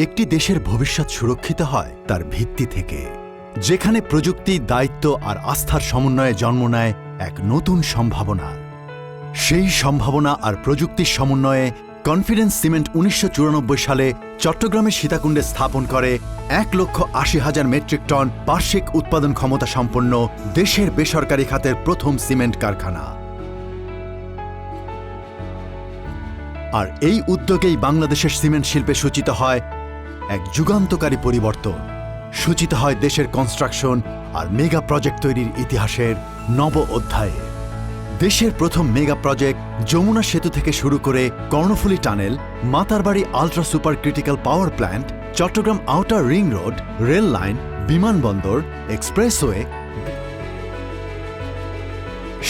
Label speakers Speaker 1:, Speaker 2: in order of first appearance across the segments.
Speaker 1: একটি দেশের ভবিষ্যৎ সুরক্ষিত হয় তার ভিত্তি থেকে, যেখানে প্রযুক্তি, দায়িত্ব আর আস্থার সমন্বয়ে জন্ম নেয় এক নতুন সম্ভাবনা। সেই সম্ভাবনা আর প্রযুক্তির সমন্বয়ে কনফিডেন্স সিমেন্ট ১৯৯৪ সালে চট্টগ্রামের সীতাকুণ্ডে স্থাপন করে ১,৮০,০০০ মেট্রিক টন বার্ষিক উৎপাদন ক্ষমতা সম্পন্ন দেশের বেসরকারি খাতের প্রথম সিমেন্ট কারখানা। আর এই উদ্যোগেই বাংলাদেশের সিমেন্ট শিল্পে সূচিত হয় এক যুগান্তকারী পরিবর্তন। সূচিত হয় দেশের কনস্ট্রাকশন আর মেগা প্রজেক্ট তৈরির ইতিহাসের নব অধ্যায়ে। দেশের প্রথম মেগা প্রজেক্ট যমুনা সেতু থেকে শুরু করে Karnaphuli tunnel, Matarbari ultra super critical power plant, Chattogram outer ring road, rail line, বিমানবন্দর, এক্সপ্রেসওয়ে,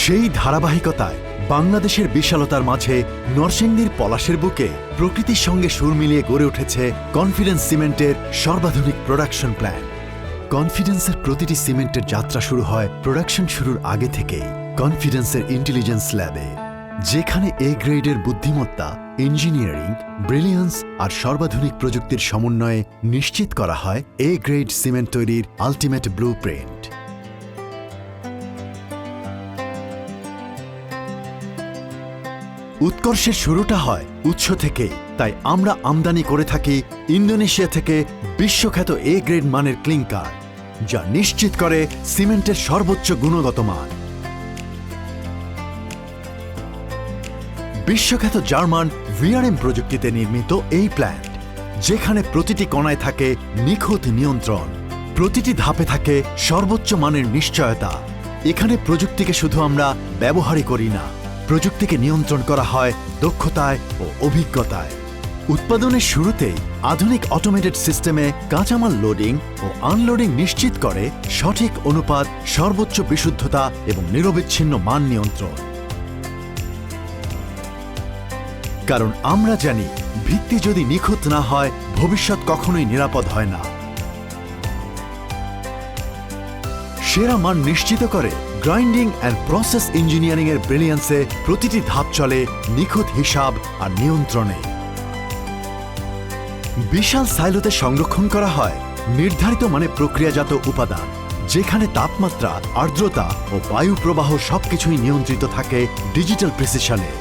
Speaker 1: সেই ধারাবাহিকতায় বাংলাদেশের বিশালতার মাঝে নরসিংদীর পলাশের বুকে প্রকৃতির সঙ্গে সুর মিলিয়ে গড়ে উঠেছে কনফিডেন্স সিমেন্টের সর্বাধুনিক প্রোডাকশন প্ল্যান। কনফিডেন্সের প্রতিটি সিমেন্টের যাত্রা শুরু হয় প্রোডাকশন শুরুর আগে থেকেই কনফিডেন্সের ইন্টেলিজেন্স ল্যাবে, যেখানে এ গ্রেডের বুদ্ধিমত্তা, ইঞ্জিনিয়ারিং, ব্রিলিয়ান্স আর সর্বাধুনিক প্রযুক্তির সমন্বয়ে নিশ্চিত করা হয় এ গ্রেড সিমেন্ট তৈরির আল্টিমেট ব্লু প্রিন্ট। উৎকর্ষের শুরুটা হয় উৎস থেকেই, তাই আমরা আমদানি করে থাকি ইন্দোনেশিয়া থেকে বিশ্বখ্যাত এ গ্রেড মানের ক্লিংকার, যা নিশ্চিত করে সিমেন্টের সর্বোচ্চ গুণগত মান। বিশ্বখ্যাত জার্মান ভিআরএম প্রযুক্তিতে নির্মিত এই প্ল্যান্ট, যেখানে প্রতিটি কণায় থাকে নিখুঁত নিয়ন্ত্রণ, প্রতিটি ধাপে থাকে সর্বোচ্চ মানের নিশ্চয়তা। এখানে প্রযুক্তিকে শুধু আমরা ব্যবহারই করি না, প্রযুক্তিকে নিয়ন্ত্রণ করা হয় দক্ষতায় ও অভিজ্ঞতায়। উৎপাদনের শুরুতেই আধুনিক অটোমেটেড সিস্টেমে কাঁচামাল লোডিং ও আনলোডিং নিশ্চিত করে সঠিক অনুপাত, সর্বোচ্চ বিশুদ্ধতা এবং নিরবিচ্ছিন্ন মান নিয়ন্ত্রণ। কারণ আমরা জানি, ভিত্তি যদি নিখুঁত না হয়, ভবিষ্যৎ কখনোই নিরাপদ হয় না। সেরা মান নিশ্চিত করে গ্রাইন্ডিং অ্যান্ড প্রসেস ইঞ্জিনিয়ারিং এর ব্রিলিয়ান্সে প্রতিটি ধাপ চলে নিখুঁত হিসাব আর নিয়ন্ত্রণে। বিশাল সাইলোতে সংরক্ষণ করা হয় নির্ধারিত মানে প্রক্রিয়াজাত উপাদান, যেখানে তাপমাত্রা, আর্দ্রতা ও বায়ু প্রবাহ সবকিছুই নিয়ন্ত্রিত থাকে ডিজিটাল প্রিসিশনে।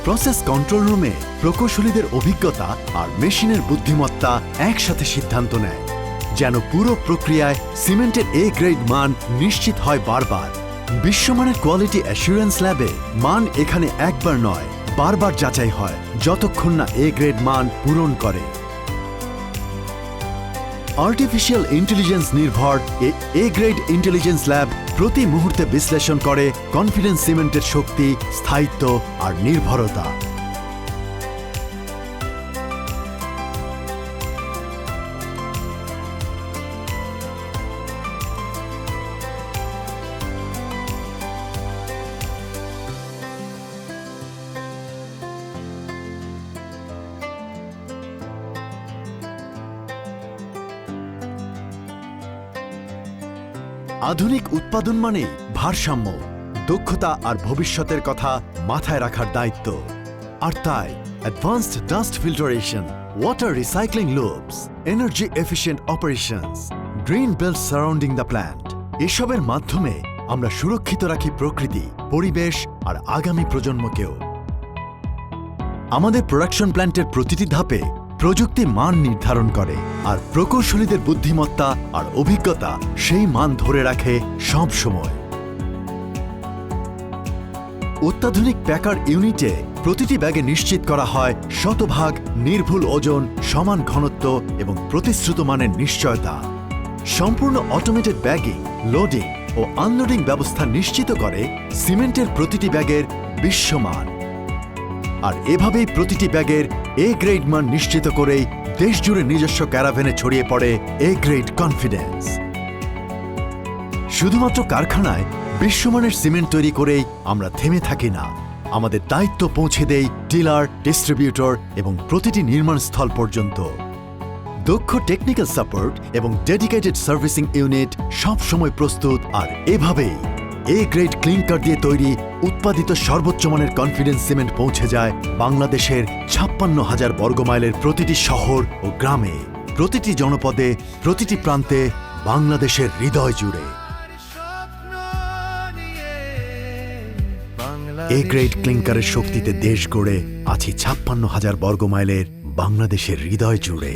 Speaker 1: প্রসেস কন্ট্রোল রুমে প্রকৌশলীদের অভিজ্ঞতা আর মেশিনের বুদ্ধিমত্তা একসাথে সিদ্ধান্ত নেয়, যেন পুরো প্রক্রিয়ায় সিমেন্টের এ গ্রেড মান নিশ্চিত হয় বারবার। বিশ্বমানের কোয়ালিটি অ্যাসুরেন্স ল্যাবে মান এখানে একবার নয়, বারবার যাচাই হয়, যতক্ষণ না এ গ্রেড মান পূরণ করে। আর্টিফিশিয়াল ইন্টেলিজেন্স নির্ভর এ গ্রেড ইন্টেলিজেন্স ল্যাব প্রতি মুহূর্তে বিশ্লেষণ করে কনফিডেন্স সিমেন্টের শক্তি, স্থায়িত্ব আর নির্ভরতা। আধুনিক উৎপাদন মানে ভারসাম্য, দক্ষতা আর ভবিষ্যতের কথা মাথায় রাখার দায়িত্ব। আর তাই advanced dust filtration, water recycling loops, energy efficient operations, green belt surrounding the plant, এসবের মাধ্যমে আমরা সুরক্ষিত রাখি প্রকৃতি, পরিবেশ আর আগামী প্রজন্মকেও। আমাদের প্রোডাকশন প্ল্যান্টের প্রতিটি ধাপে প্রযুক্তি মান নির্ধারণ করে, আর প্রকৌশলীদের বুদ্ধিমত্তা আর অভিজ্ঞতা সেই মান ধরে রাখে সব সময়। অত্যাধুনিক প্যাকার ইউনিটে প্রতিটি ব্যাগে নিশ্চিত করা হয় শতভাগ নির্ভুল ওজন, সমান ঘনত্ব এবং প্রতিশ্রুত মানের নিশ্চয়তা। সম্পূর্ণ অটোমেটেড ব্যাগিং, লোডিং ও আনলোডিং ব্যবস্থা নিশ্চিত করে সিমেন্টের প্রতিটি ব্যাগের বিশ্বমান। আর এভাবেই প্রতিটি ব্যাগের এ গ্রেড মান নিশ্চিত করেই দেশ জুড়ে নিজস্ব ক্যারাভ্যানে ছড়িয়ে পড়ে এ গ্রেড কনফিডেন্স। শুধুমাত্র কারখানায় বিশ্বমানের সিমেন্ট তৈরি করেই আমরা থেমে থাকি না, আমাদের দায়িত্ব পৌঁছে দেই ডিলার, ডিস্ট্রিবিউটর এবং প্রতিটি নির্মাণ স্থল পর্যন্ত। দক্ষ টেকনিক্যাল সাপোর্ট এবং ডেডিকেটেড সার্ভিসিং ইউনিট সব সময় প্রস্তুত। আর এভাবেই এ গ্রেড ক্লিংকার দিয়ে তৈরি উৎপাদিত সর্বোচ্চ মানের কনফিডেন্স সিমেন্ট পৌঁছে যায় বাংলাদেশের ৫৬,০০০ বর্গমাইলের প্রতিটি শহর ও গ্রামে, প্রতিটি জনপদে, প্রতিটি প্রান্তে, বাংলাদেশের হৃদয় জুড়ে। এ গ্রেড ক্লিংকারের শক্তিতে দেশ গড়ে আছি ৫৬,০০০ বর্গমাইলের বাংলাদেশের হৃদয় জুড়ে।